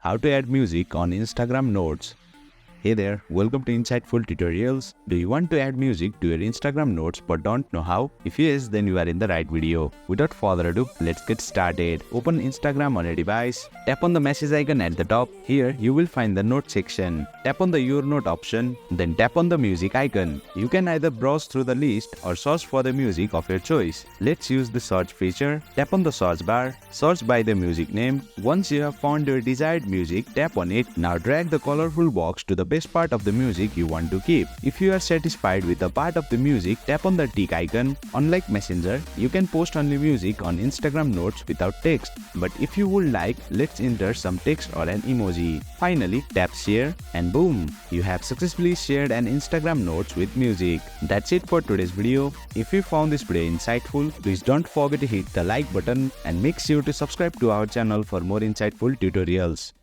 how to add music on Instagram Notes. Hey there, welcome to Insightful Tutorials. Do you want to add music to your Instagram Notes but don't know how? If yes, then you are in the right video. Without further ado, let's get started. Open Instagram on a device. Tap on the message icon at the top. Here, you will find the Note section. Tap on the Your Note option, then tap on the music icon. You can either browse through the list or search for the music of your choice. Let's use the search feature. Tap on the search bar. Search by the music name. Once you have found your desired music, tap on it. Now drag the colorful box to the best part of the music you want to keep. If you are satisfied with a part of the music, tap on the tick icon. Unlike Messenger, you can post only music on Instagram Notes without text. But if you would like, let's enter some text or an emoji. Finally, tap share and boom, you have successfully shared an Instagram Notes with music. That's it for today's video. If you found this video insightful, please don't forget to hit the like button and make sure to subscribe to our channel for more insightful tutorials.